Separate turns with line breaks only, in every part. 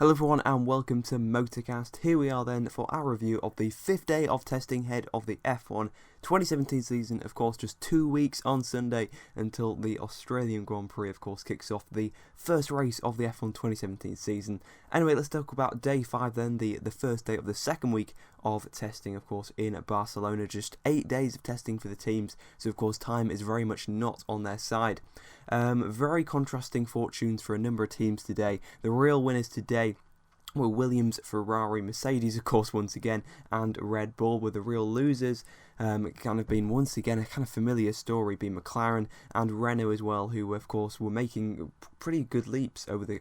Hello everyone and welcome to Motorcast. Here we are then for our review of the 5th day of testing ahead of the F1 2017 season. Of course, just 2 weeks on Sunday until the Australian Grand Prix, of course, kicks off the first race of the F1 2017 season. Anyway, let's talk about day 5 then, the first day of the second week of testing, of course, in Barcelona. Just 8 days of testing for the teams, so of course time is very much not on their side. Very contrasting fortunes for a number of teams today. The real winners today were Williams, Ferrari, Mercedes, of course, once again, and Red Bull were the real losers. Kind of been once again a kind of familiar story, being McLaren and Renault as well, who of course were making pretty good leaps over the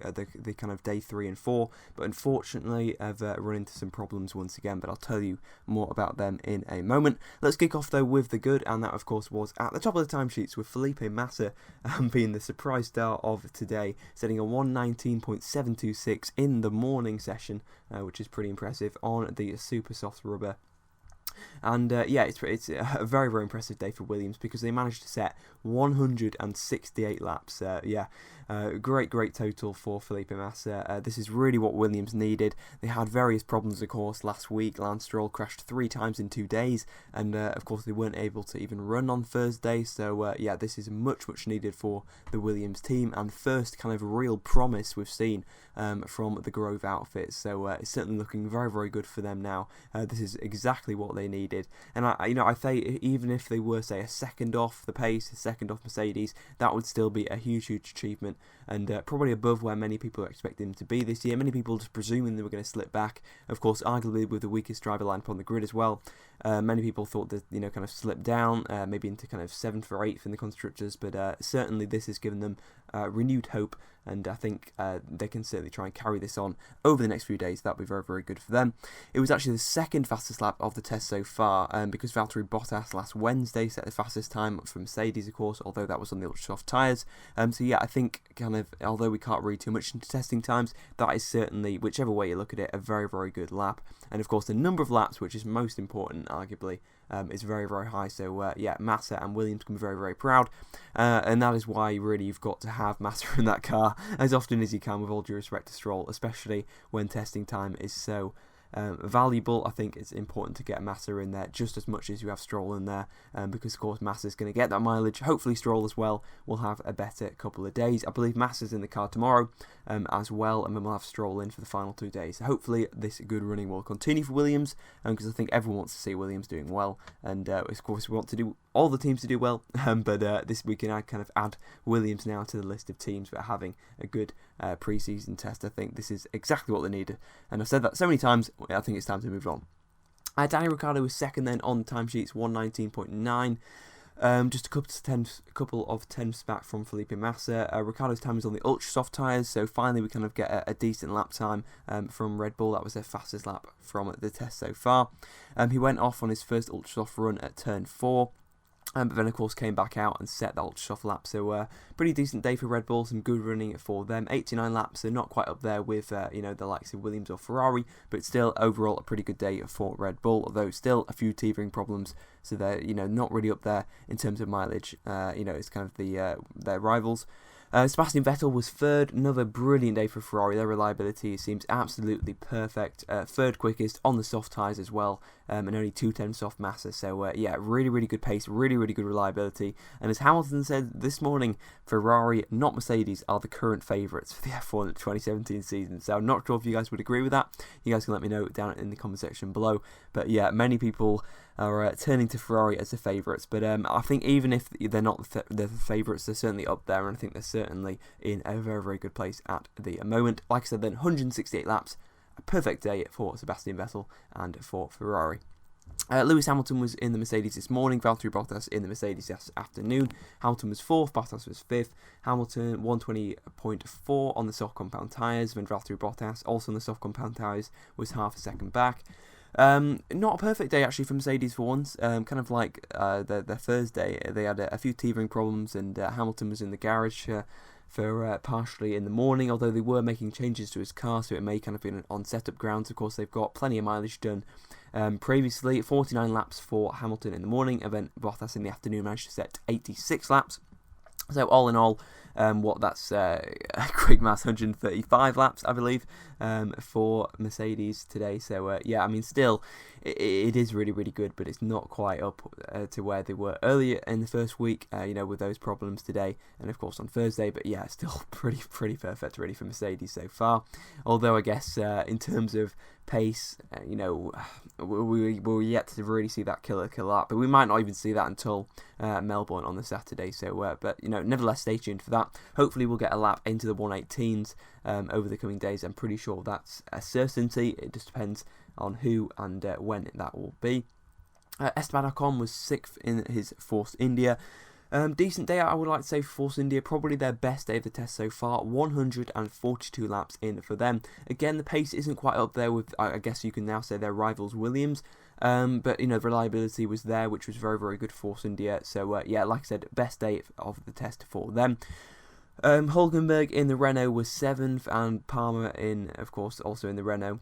kind of day 3 and 4, but unfortunately have run into some problems once again. But I'll tell you more about them in a moment. Let's kick off though with the good, and that of course was at the top of the timesheets with Felipe Massa being the surprise star of today, setting a 1:19.726 in the morning session, which is pretty impressive on the super soft rubber. And yeah, it's a very, very impressive day for Williams because they managed to set 168 laps. Great total for Felipe Massa. This is really what Williams needed. They had various problems, of course, last week. Lance Stroll crashed 3 times in 2 days, and of course they weren't able to even run on Thursday. So yeah, this is much needed for the Williams team, and first kind of real promise we've seen from the Grove outfit. So it's certainly looking very, very good for them now. This is exactly what they needed. And I say even if they were, say, a second off the pace, a second off Mercedes, that would still be a huge achievement, and probably above where many people are expecting them to be this year. Many people just presuming they were going to slip back. Of course, arguably with the weakest driver lineup on the grid as well. Many people thought that kind of slipped down, maybe into kind of 7th or 8th in the constructors, but certainly this has given them renewed hope, and I think they can certainly try and carry this on over the next few days. That'll be very, very good for them. It was actually the second fastest lap of the test so far, because Valtteri Bottas last Wednesday set the fastest time for Mercedes, of course, although that was on the ultra soft tyres. So yeah, I think kind of, although we can't read too much into testing times, that is certainly, whichever way you look at it, a very, very good lap. And of course the number of laps, which is most important arguably, is very, very high. So yeah, Massa and Williams can be very, very proud, and that is why really you've got to have Massa in that car as often as you can, with all due respect to Stroll, especially when testing time is so valuable. I think it's important to get Massa in there just as much as you have Stroll in there, because of course Massa's going to get that mileage. Hopefully Stroll as well will have a better couple of days. I believe Massa's in the car tomorrow as well, and then we'll have Stroll in for the final 2 days. So hopefully this good running will continue for Williams, because I think everyone wants to see Williams doing well, and of course we want to do all the teams to do well, but this week I kind of add Williams now to the list of teams that are having a good pre-season test. I think this is exactly what they needed, and I've said that so many times, I think it's time to move on. Daniel Ricciardo was second then on timesheets, 1:19.9. Just a couple of tenths back from Felipe Massa. Ricciardo's time was on the ultra soft tyres, so finally we kind of get a decent lap time from Red Bull. That was their fastest lap from the test so far. He went off on his first ultra soft run at turn 4. But then of course came back out and set the ultra soft lap. So pretty decent day for Red Bull, some good running for them. 89 laps, so not quite up there with the likes of Williams or Ferrari, but still overall a pretty good day for Red Bull, although still a few teething problems, so they're not really up there in terms of mileage. It's kind of their rivals. Sebastian Vettel was third, another brilliant day for Ferrari. Their reliability seems absolutely perfect. Third quickest on the soft tyres as well, and only 2/10 off Massa. So yeah, really good pace, really good reliability. And as Hamilton said this morning, Ferrari, not Mercedes, are the current favourites for the F1 2017 season. So I'm not sure if you guys would agree with that. You guys can let me know down in the comment section below. But yeah, many people are turning to Ferrari as the favourites, but I think even if they're not the favourites, they're certainly up there, and I think they're certainly in a very, very good place at the moment. Like I said then, 168 laps, a perfect day for Sebastian Vettel and for Ferrari. Lewis Hamilton was in the Mercedes this morning, Valtteri Bottas in the Mercedes this afternoon. Hamilton was 4th, Bottas was 5th. Hamilton 1:20.4 on the soft compound tyres, then Valtteri Bottas, also on the soft compound tyres, was half a second back. Not a perfect day actually for Mercedes for once. Kind of like their Thursday, they had a few teething problems, and Hamilton was in the garage for partially in the morning, although they were making changes to his car, so it may kind of been on setup grounds. Of course, they've got plenty of mileage done previously. 49 laps for Hamilton in the morning, and then Bottas in the afternoon managed to set 86 laps. So all in all, That's a quick maths, 135 laps, I believe, for Mercedes today. So yeah, I mean, still, it is really, really good, but it's not quite up to where they were earlier in the first week, with those problems today, and of course on Thursday. But yeah, still pretty perfect really for Mercedes so far. Although I guess in terms of pace, we're yet to really see that killer lap, but we might not even see that until Melbourne on the Saturday. So, but nevertheless, stay tuned for that. Hopefully, we'll get a lap into the 118s over the coming days. I'm pretty sure that's a certainty. It just depends on who and when that will be. Esteban Ocon was 6th in his Force India. Decent day, I would like to say, for Force India. Probably their best day of the test so far. 142 laps in for them. Again, the pace isn't quite up there with, I guess you can now say, their rivals Williams. But reliability was there, which was very, very good for Force India. So yeah, like I said, best day of the test for them. Hulkenberg in the Renault was 7th, and Palmer of course, also in the Renault.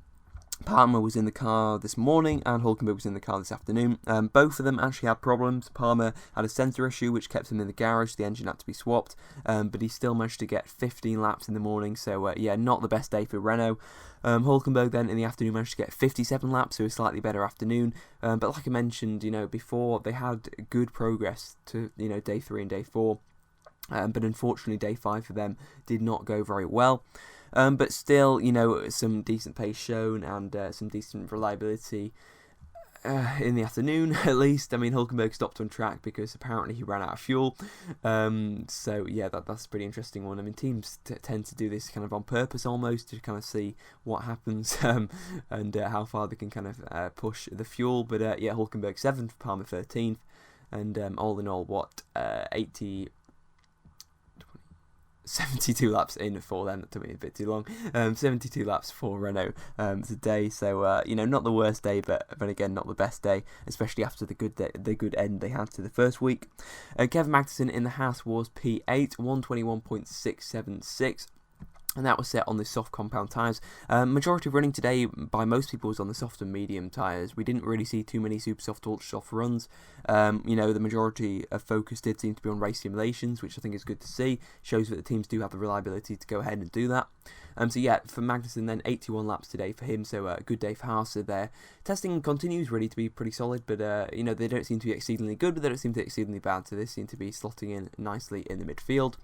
Palmer was in the car this morning and Hulkenberg was in the car this afternoon. Both of them actually had problems. Palmer had a sensor issue which kept him in the garage. The engine had to be swapped, but he still managed to get 15 laps in the morning. So yeah, not the best day for Renault. Hulkenberg then in the afternoon managed to get 57 laps, so a slightly better afternoon. But like I mentioned, before, they had good progress to day 3 and day 4. But unfortunately, day 5 for them did not go very well. But still, some decent pace shown and some decent reliability in the afternoon, at least. I mean, Hulkenberg stopped on track because apparently he ran out of fuel. So yeah, that's a pretty interesting one. I mean, teams tend to do this kind of on purpose almost to kind of see what happens and how far they can kind of push the fuel. But yeah, Hulkenberg 7th, Palmer 13th, and all in all, 72 laps in for them. That took me a bit too long. 72 laps for Renault today. So not the worst day, but again not the best day, especially after the good end they had to the first week. Kevin Magnussen in the Haas was P8, 121.676. And that was set on the soft compound tyres. Majority of running today by most people was on the soft and medium tyres. We didn't really see too many super soft, ultra soft runs. The majority of focus did seem to be on race simulations, which I think is good to see. Shows that the teams do have the reliability to go ahead and do that. So yeah, for Magnussen then 81 laps today for him. So a good day for Haas. So their testing continues really to be pretty solid, but they don't seem to be exceedingly good, but they don't seem to be exceedingly bad. So they seem to be slotting in nicely in the midfield.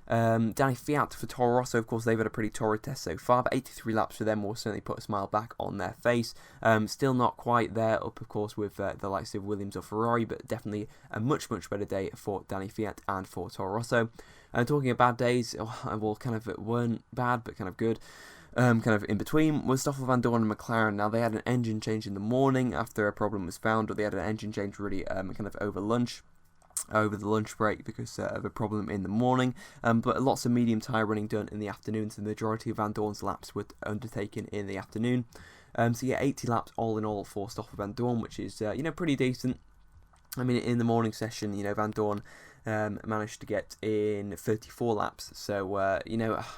Danny Fiat for Toro Rosso, of course, they've had a pretty torrid test so far, but 83 laps for them will certainly put a smile back on their face. Still not quite there up, of course, with the likes of Williams or Ferrari, but definitely a much, much better day for Danny Fiat and for Toro Rosso. Talking of bad days, kind of weren't bad, but kind of good. Kind of in between was Stoffel Vandoorne and McLaren. Now, they had an engine change in the morning after a problem was found, or they had an engine change really kind of over the lunch break because of a problem in the morning, but lots of medium tyre running done in the afternoon, so the majority of Vandoorne's laps were undertaken in the afternoon. So yeah, 80 laps all in all for Stoffel Vandoorne, which is pretty decent. I mean, in the morning session, Vandoorne managed to get in 34 laps, so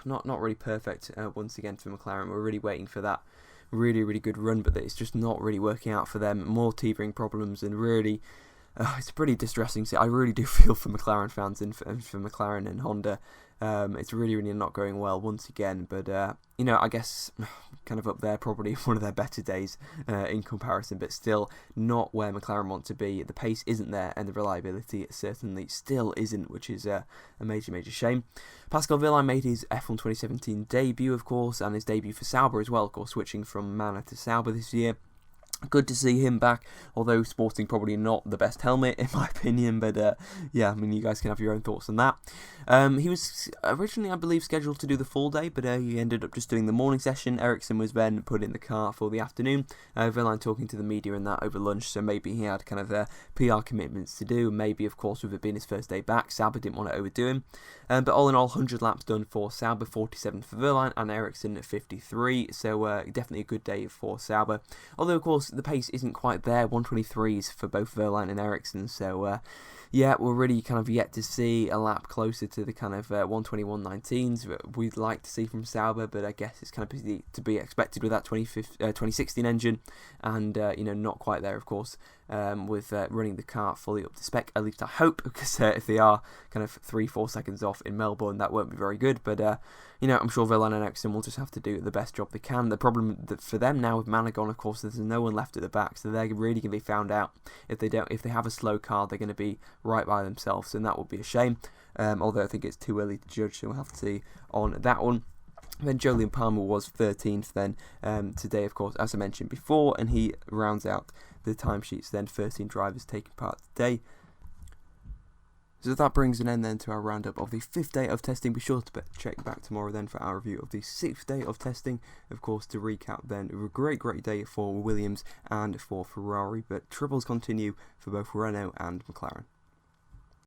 not really perfect once again for McLaren. We're really waiting for that really, really good run, but it's just not really working out for them. More teething problems and really. It's pretty distressing. I really do feel for McLaren fans and for McLaren and Honda. It's really, really not going well once again. But, I guess kind of up there, probably one of their better days in comparison. But still not where McLaren want to be. The pace isn't there and the reliability certainly still isn't, which is a major, major shame. Pascal Wehrlein made his F1 2017 debut, of course, and his debut for Sauber as well, of course, switching from Manor to Sauber this year. Good to see him back, although sporting probably not the best helmet in my opinion, but yeah, I mean, you guys can have your own thoughts on that. He was originally, I believe, scheduled to do the full day, but he ended up just doing the morning session. Ericsson was then put in the car for the afternoon. Wehrlein talking to the media and that over lunch, so maybe he had kind of PR commitments to do, maybe, of course, with it being his first day back, Sauber didn't want to overdo him. But all in all, 100 laps done for Sauber, 47 for Wehrlein, and Ericsson at 53, so definitely a good day for Sauber. Although, of course, the pace isn't quite there, 123s for both Wehrlein and Ericsson, so yeah, we're really kind of yet to see a lap closer to the kind of 121.19s that we'd like to see from Sauber, but I guess it's kind of to be expected with that 2016 engine, and not quite there, of course, with running the car fully up to spec. At least I hope, because if they are kind of 3-4 seconds off in Melbourne, that won't be very good. But I'm sure Villan and Exton will just have to do the best job they can. The problem for them now with Managon, of course, there's no one left at the back, so they're really going to be found out. If they have a slow car, they're going to be right by themselves, and that would be a shame. Although I think it's too early to judge, so we'll have to see on that one. Then Jolyon Palmer was 13th then today, of course, as I mentioned before, and he rounds out the timesheets then, 13 drivers taking part today. So that brings an end then to our roundup of the 5th day of testing. Be sure to check back tomorrow then for our review of the 6th day of testing. Of course, to recap then, a great day for Williams and for Ferrari, but troubles continue for both Renault and McLaren.